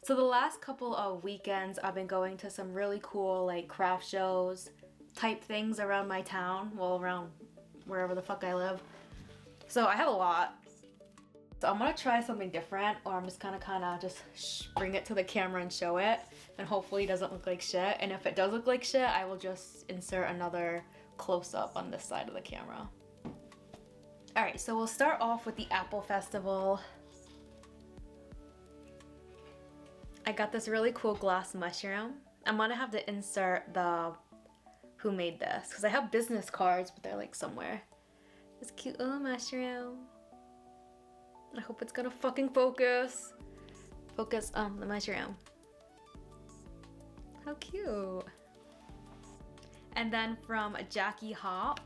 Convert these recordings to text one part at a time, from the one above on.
So the last couple of weekends I've been going to some really cool like craft shows type things around my town, well around wherever the fuck I live. So I have a lot. So I'm gonna try something different, or I'm just gonna kinda just bring it to the camera and show it, and hopefully it doesn't look like shit. And if it does look like shit, I will just insert another close-up on this side of the camera. Alright, so we'll start off with the Apple Festival. I got this really cool glass mushroom. I'm gonna have to insert the who made this, because I have business cards, but they're like somewhere. This cute little mushroom. I hope it's gonna fucking focus. Focus on the mushroom. How cute. And then from Jackie Hop.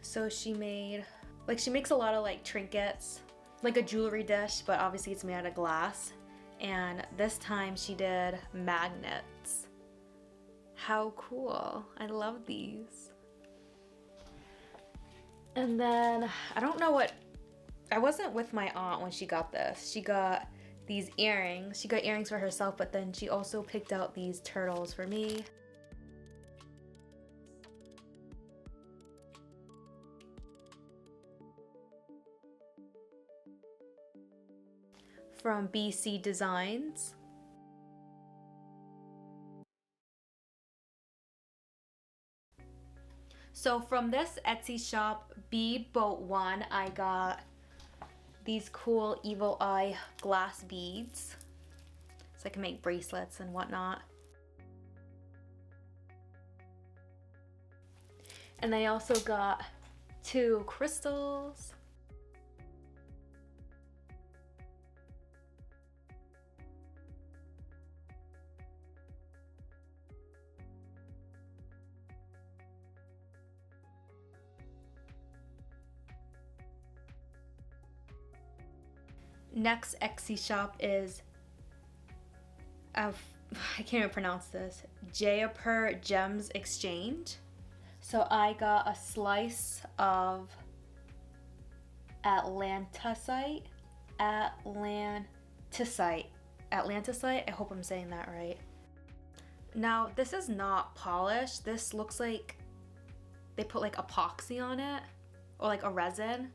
So she made, like she makes a lot of like trinkets, like a jewelry dish, but obviously it's made out of glass. And this time she did magnets. How cool. I love these. And then, I don't know what, I wasn't with my aunt when she got this. She got these earrings. She got earrings for herself, but then she also picked out these turtles for me. From BC Designs. So from this Etsy shop, Bead Boat 1, I got these cool evil eye glass beads. So I can make bracelets and whatnot. And I also got 2 crystals. Next Etsy shop is, I can't even pronounce this, Jaipur Gems Exchange. So I got a slice of Atlantisite. I hope I'm saying that right. Now this is not polished. This looks like they put like epoxy on it, or like a resin.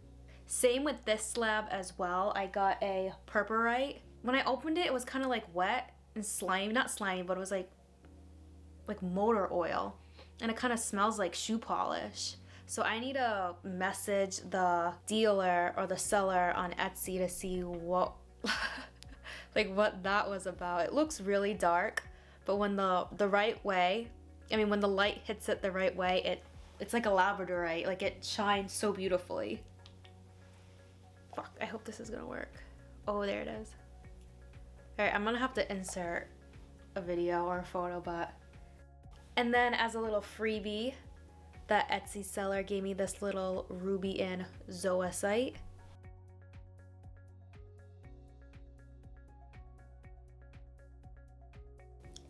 Same with this slab as well. I got a purpurite. When I opened it, it was kind of like wet and slimy. Not slimy, but it was like motor oil. And it kind of smells like shoe polish. So I need to message the dealer or the seller on Etsy to see what like what that was about. It looks really dark, but when the right way, I mean when the light hits it the right way, it's like a labradorite. Like it shines so beautifully. Fuck, I hope this is gonna work. Oh, there it is. Alright, I'm gonna have to insert a video or a photo, but... And then as a little freebie, the Etsy seller gave me this little ruby in zoisite.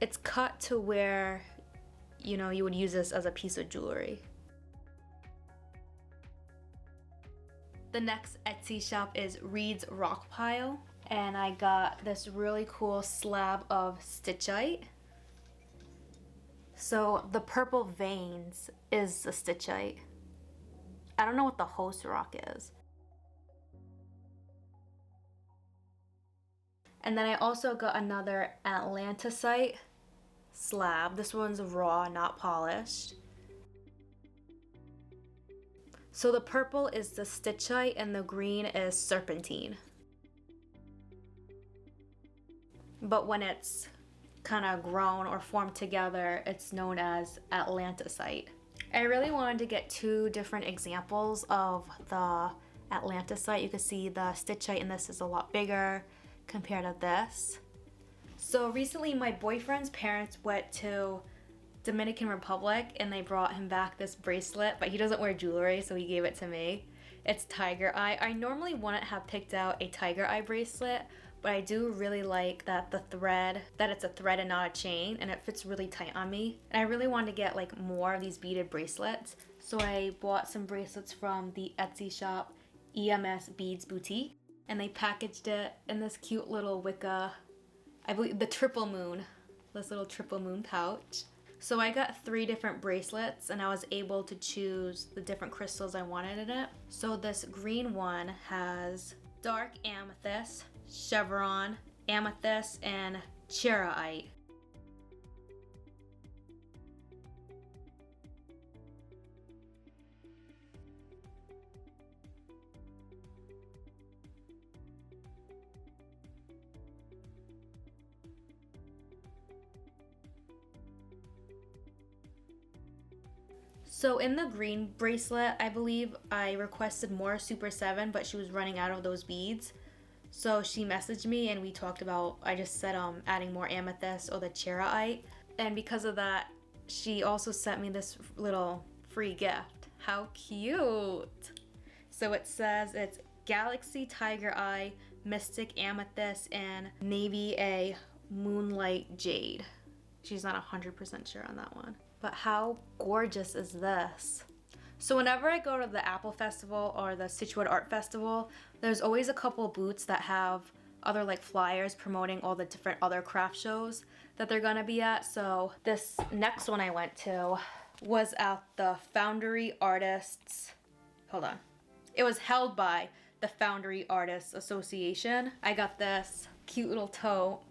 It's cut to where, you know, you would use this as a piece of jewelry. The next Etsy shop is Reed's Rock Pile, and I got this really cool slab of stitchite. So the purple veins is the stitchite. I don't know what the host rock is. And then I also got another Atlantisite slab. This one's raw, not polished. So the purple is the stitchite and the green is serpentine. But when it's kind of grown or formed together, it's known as Atlantisite. I really wanted to get 2 different examples of the Atlantisite. You can see the stitchite in this is a lot bigger compared to this. So recently my boyfriend's parents went to Dominican Republic and they brought him back this bracelet, but he doesn't wear jewelry, so he gave it to me. It's tiger eye. I normally wouldn't have picked out a tiger eye bracelet, but I do really like that it's a thread and not a chain, and it fits really tight on me. And I really wanted to get like more of these beaded bracelets, so I bought some bracelets from the Etsy shop EMS Beads Boutique. and they packaged it in this cute little Wicca, I believe the triple moon, this little triple moon pouch. So I got 3 different bracelets and I was able to choose the different crystals I wanted in it. So this green one has dark amethyst, chevron, amethyst, and charoite. So in the green bracelet, I believe I requested more Super 7, but she was running out of those beads. So she messaged me and we talked about, I just said adding more amethyst or the charoite. And because of that, she also sent me this little free gift. How cute! So it says it's Galaxy Tiger Eye, Mystic Amethyst, and Navy A Moonlight Jade. She's not 100% sure on that one. But how gorgeous is this? So whenever I go to the Apple Festival or the Situate Art Festival, there's always a couple booths that have other like flyers promoting all the different other craft shows that they're gonna be at. So this next one I went to was at the Foundry Artists, hold on. It was held by the Foundry Artists Association. I got this cute little tote.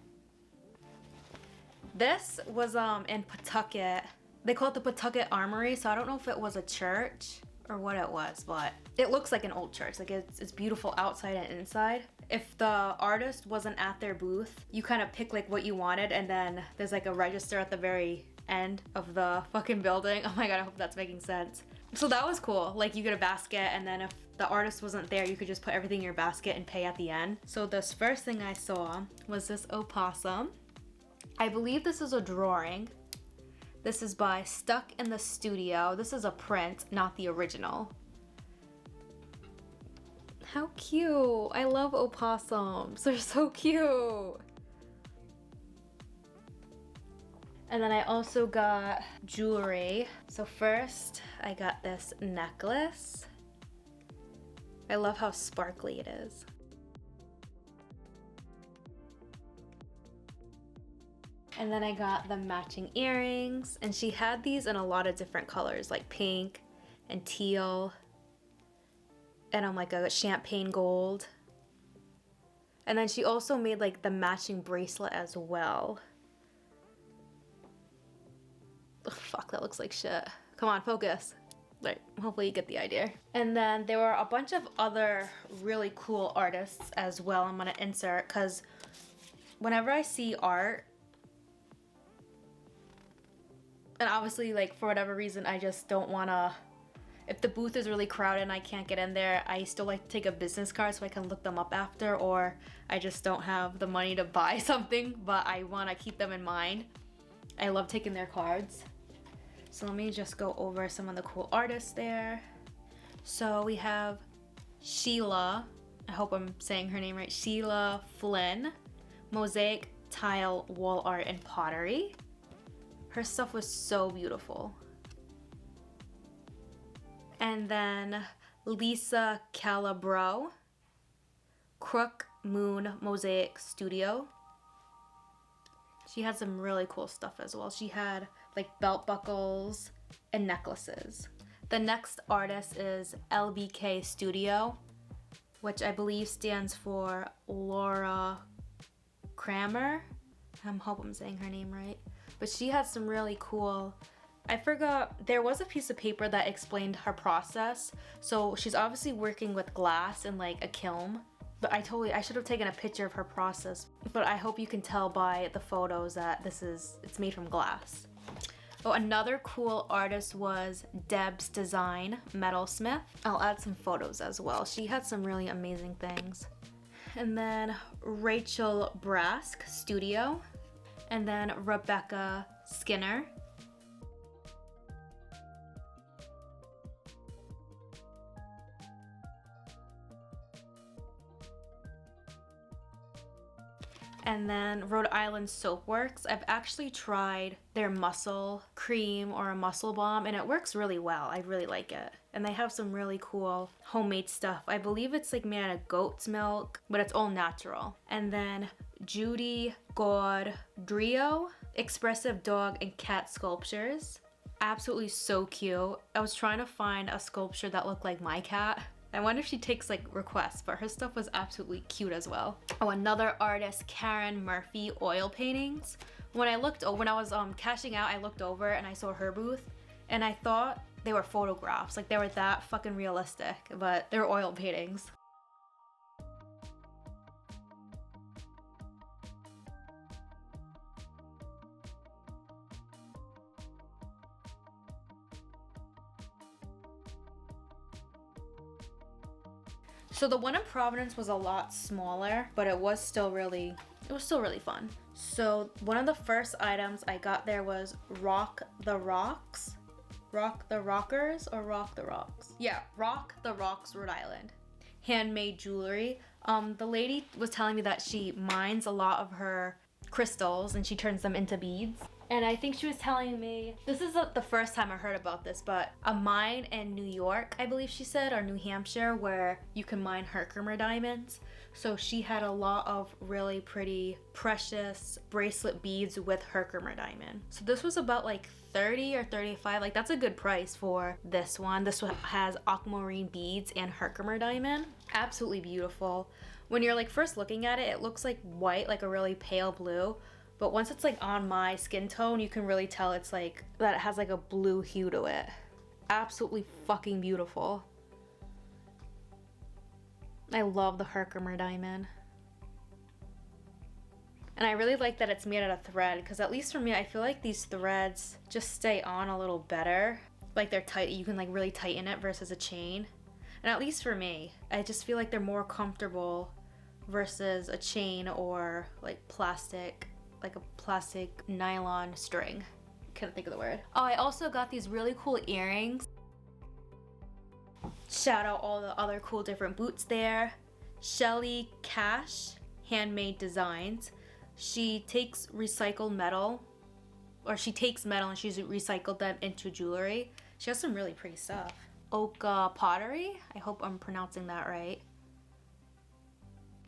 This was in Pawtucket. They call it the Pawtucket Armory, so I don't know if it was a church or what it was, but it looks like an old church. Like it's beautiful outside and inside. If the artist wasn't at their booth, you kind of pick like what you wanted, and then there's like a register at the very end of the fucking building. Oh my god, I hope that's making sense. So that was cool. Like you get a basket, and then if the artist wasn't there, you could just put everything in your basket and pay at the end. So this first thing I saw was this opossum. I believe this is a drawing. This is by Stuck in the Studio. This is a print, not the original. How cute. I love opossums. They're so cute. And then I also got jewelry. So first, I got this necklace. I love how sparkly it is. And then I got the matching earrings, and she had these in a lot of different colors, like pink and teal, and like a champagne gold. And then she also made like the matching bracelet as well. Ugh, fuck, that looks like shit. Come on, focus. Right, hopefully you get the idea. And then there were a bunch of other really cool artists as well I'm gonna insert, because whenever I see art, and obviously, like, for whatever reason, I just don't wanna, if the booth is really crowded and I can't get in there, I still like to take a business card so I can look them up after, or I just don't have the money to buy something, but I wanna keep them in mind. I love taking their cards. So let me just go over some of the cool artists there. So we have Sheila, I hope I'm saying her name right, Sheila Flynn, mosaic, tile, wall art, and pottery. Her stuff was so beautiful. And then Lisa Calabro, Crook Moon Mosaic Studio. She had some really cool stuff as well. She had like belt buckles and necklaces. The next artist is LBK Studio, which I believe stands for Laura Kramer. I hope I'm saying her name right. But she had some really cool, I forgot, there was a piece of paper that explained her process. So she's obviously working with glass and like a kiln. But I should have taken a picture of her process. But I hope you can tell by the photos that it's made from glass. Oh, another cool artist was Deb's Design Metalsmith. I'll add some photos as well. She had some really amazing things. And then Rachel Brask Studio. And then Rebecca Skinner. And then Rhode Island Soap Works. I've actually tried their mussel cream or a mussel balm, and it works really well. I really like it. And they have some really cool homemade stuff. I believe it's like made out of goat's milk, but it's all natural. And then Judy Gaudrio, expressive dog and cat sculptures. Absolutely so cute. I was trying to find a sculpture that looked like my cat. I wonder if she takes like requests, but her stuff was absolutely cute as well. Oh, another artist, Karen Murphy, oil paintings. When I was cashing out, I looked over and I saw her booth, and I thought they were photographs, like they were that fucking realistic, but they're oil paintings. So the one in Providence was a lot smaller, but it was still really fun. So one of the first items I got there was Rock the Rocks. Rock the Rockers or Rock the Rocks? Yeah, Rock the Rocks, Rhode Island. Handmade jewelry. The lady was telling me that she mines a lot of her crystals and she turns them into beads. And I think she was telling me, this is the first time I heard about this, but a mine in New York, I believe she said, or New Hampshire, where you can mine Herkimer diamonds. So she had a lot of really pretty, precious bracelet beads with Herkimer diamond. So this was about like 30 or 35, like that's a good price for this one. This one has aquamarine beads and Herkimer diamond. Absolutely beautiful. When you're like first looking at it, it looks like white, like a really pale blue. But once it's like on my skin tone, you can really tell it's like, that it has like a blue hue to it. Absolutely fucking beautiful. I love the Herkimer diamond. And I really like that it's made out of thread, because at least for me, I feel like these threads just stay on a little better. Like they're tight, you can like really tighten it versus a chain. And at least for me, I just feel like they're more comfortable versus a chain or like plastic, like a plastic nylon string. Can't think of the word. Oh, I also got these really cool earrings. Shout out all the other cool different boots there. Shelly Cash, Handmade Designs. She takes recycled metal, or she takes metal and she's recycled them into jewelry. She has some really pretty stuff. Oka Pottery, I hope I'm pronouncing that right.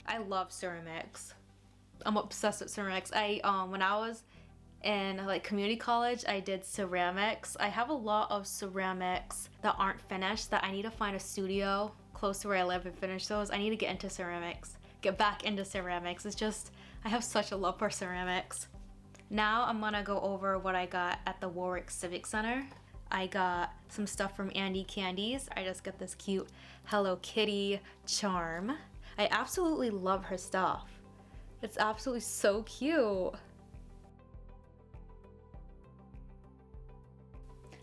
I love ceramics. I'm obsessed with ceramics. When I was in like community college, I did ceramics. I have a lot of ceramics that aren't finished that I need to find a studio close to where I live and finish those. I need to get into ceramics, get back into ceramics. It's just, I have such a love for ceramics. Now I'm gonna go over what I got at the Warwick Civic Center. I got some stuff from Andy Candies. I just got this cute Hello Kitty charm. I absolutely love her stuff. It's absolutely so cute.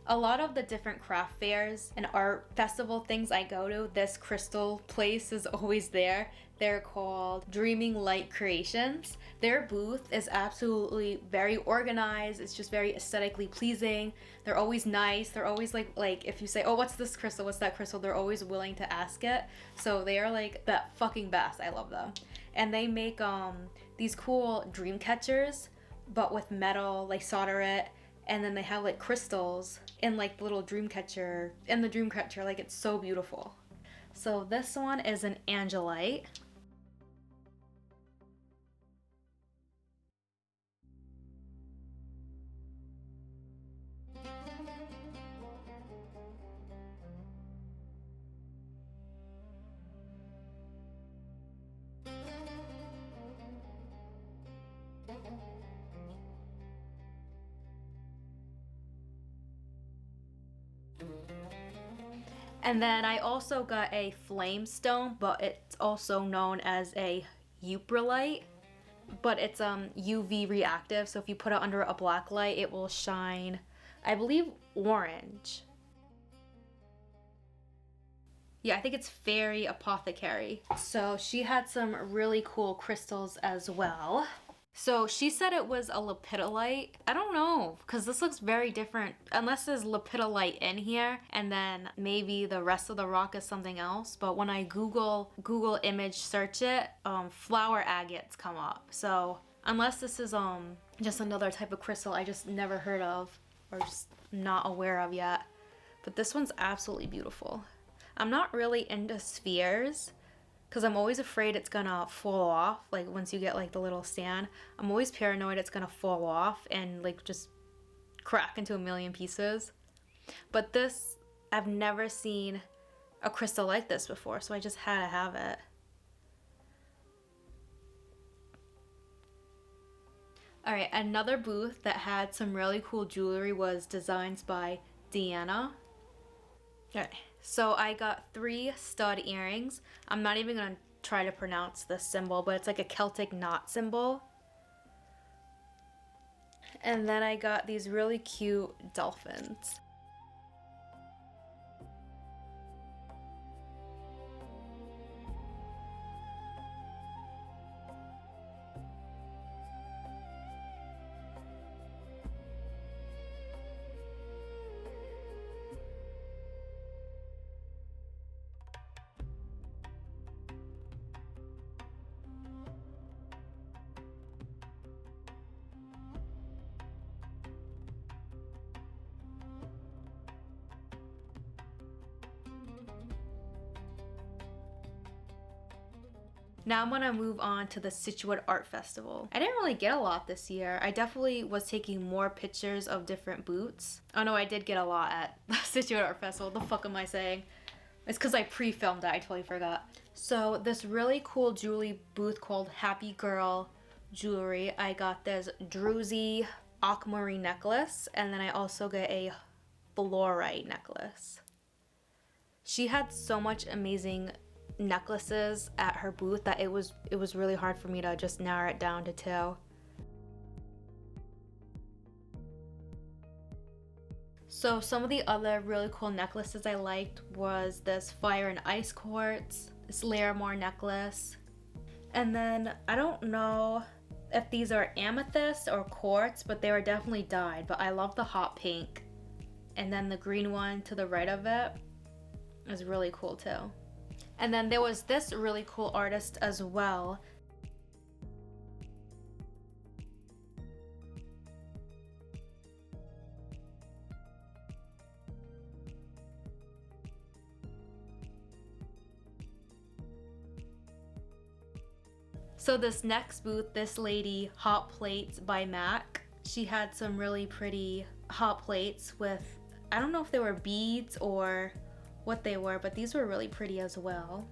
A lot of the different craft fairs and art festival things I go to, this crystal place is always there. They're called Dreaming Light Creations. Their booth is absolutely very organized. It's just very aesthetically pleasing. They're always nice. They're always like if you say, oh, what's this crystal? What's that crystal? They're always willing to ask it. So they are like the fucking best. I love them. And they make these cool dream catchers, but with metal, like solder it. And then they have like crystals in like the little dream catcher, like it's so beautiful. So this one is an Angelite. And then I also got a flame stone, but it's also known as a Upralite. But it's UV reactive, so if you put it under a black light, it will shine, I believe, orange. Yeah, I think it's Fairy Apothecary. So she had some really cool crystals as well. So she said it was a lepidolite. I don't know, because this looks very different. Unless there's lepidolite in here, and then maybe the rest of the rock is something else. But when I Google image search it, flower agates come up. So Unless this is just another type of crystal I just never heard of or just not aware of yet. But this one's absolutely beautiful. I'm not really into spheres because I'm always afraid it's gonna fall off. Like once you get like the little stand, I'm always paranoid it's gonna fall off and like just crack into a million pieces. But this, I've never seen a crystal like this before, so I just had to have it. Alright, another booth that had some really cool jewelry was Designs by Deanna. Alright, so I got 3 stud earrings. I'm not even going to try to pronounce this symbol, but it's like a Celtic knot symbol. And then I got these really cute dolphins. Now I'm gonna move on to the Scituate Art Festival. I didn't really get a lot this year. I definitely was taking more pictures of different booths. Oh no, I did get a lot at the Scituate Art Festival. The fuck am I saying? It's because I pre-filmed it, I totally forgot. So this really cool jewelry booth called Happy Girl Jewelry. I got this druzy aquamarine necklace, and then I also got a fluorite necklace. She had so much amazing necklaces at her booth that it was really hard for me to just narrow it down to 2. So some of the other really cool necklaces I liked was this fire and ice quartz, this Larimar necklace, and then I don't know if these are amethyst or quartz, but they were definitely dyed, but I love the hot pink. And then the green one to the right of it is really cool too. And then there was this really cool artist as well. So this next booth, this lady, Hot Plates by MAC, she had some really pretty hot plates with, I don't know if they were beads or what they were, but these were really pretty as well.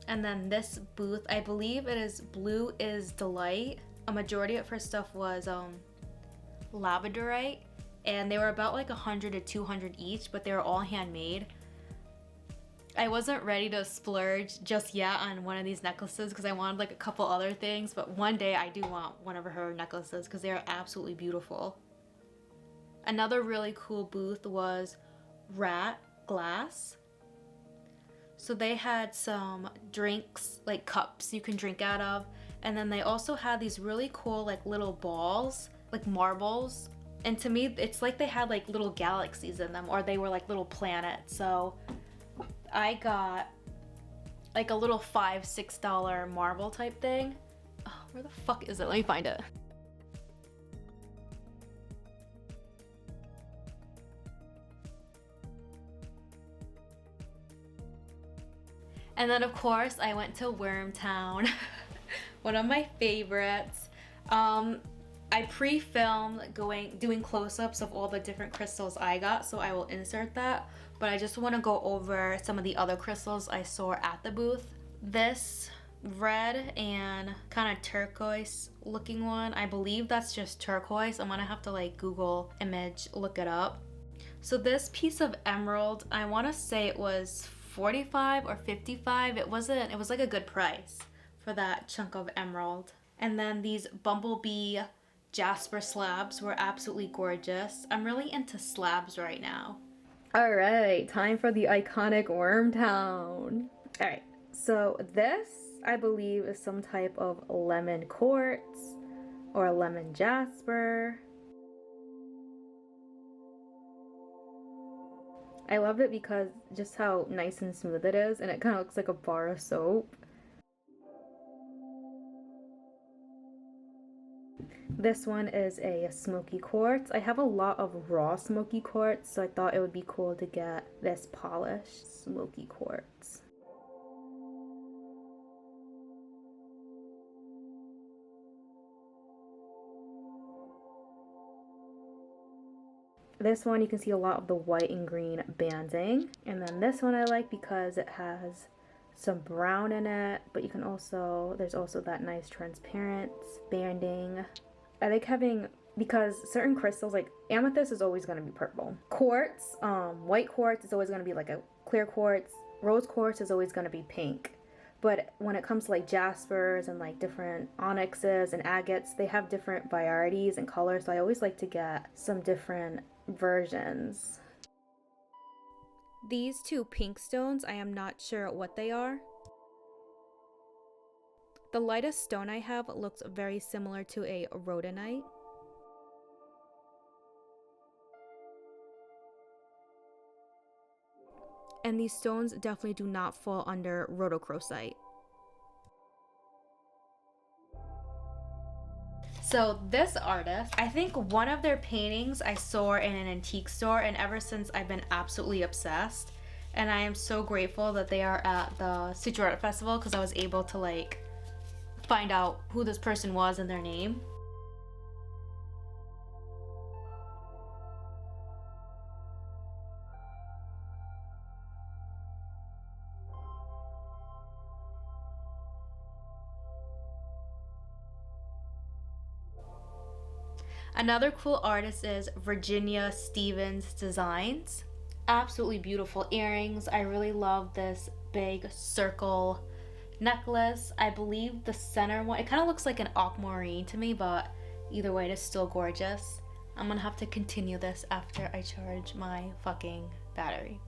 And then this booth, I believe it is Blue is Delight. A majority of her stuff was labradorite, and they were about like 100 to 200 each, but they were all handmade. I wasn't ready to splurge just yet on one of these necklaces because I wanted like a couple other things, but one day I do want one of her necklaces because they are absolutely beautiful. Another really cool booth was Rat Glass. So they had some drinks, like cups you can drink out of, and then they also had these really cool like little balls, like marbles. And to me, it's like they had like little galaxies in them, or they were like little planets. So I got like a little $5-6 marble type thing. Oh, where the fuck is it? Let me find it. And then of course I went to Wormtown, one of my favorites. I pre-filmed doing close-ups of all the different crystals I got, so I will insert that. But I just want to go over some of the other crystals I saw at the booth. This red and kind of turquoise looking one, I believe that's just turquoise. I'm gonna have to like Google image, look it up. So this piece of emerald, I want to say it was 45 or 55. It was like a good price for that chunk of emerald. And then these bumblebee jasper slabs were absolutely gorgeous. I'm really into slabs right now. All right, time for the iconic Wormtown. All right, so this I believe is some type of lemon quartz or lemon jasper. I love it because just how nice and smooth it is, and it kind of looks like a bar of soap. This one is a smoky quartz. I have a lot of raw smoky quartz, so I thought it would be cool to get this polished smoky quartz. This one you can see a lot of the white and green banding. And then this one I like because it has some brown in it, but you can also, there's also that nice transparent banding. I like having, because certain crystals, like amethyst is always going to be purple. Quartz, white quartz is always going to be like a clear quartz. Rose quartz is always going to be pink. But when it comes to like jaspers and like different onyxes and agates, they have different varieties and colors. So I always like to get some different versions. These two pink stones, I am not sure what they are. The lightest stone I have looks very similar to a rhodonite. And these stones definitely do not fall under rhodochrosite. So this artist, I think one of their paintings I saw in an antique store, and ever since I've been absolutely obsessed. And I am so grateful that they are at the Suture Art Festival because I was able to like find out who this person was and their name. Another cool artist is Virginia Stevens Designs. Absolutely beautiful earrings. I really love this big circle necklace. I believe the center one, it kind of looks like an aquamarine to me, but either way, it is still gorgeous. I'm gonna have to continue this after I charge my fucking battery.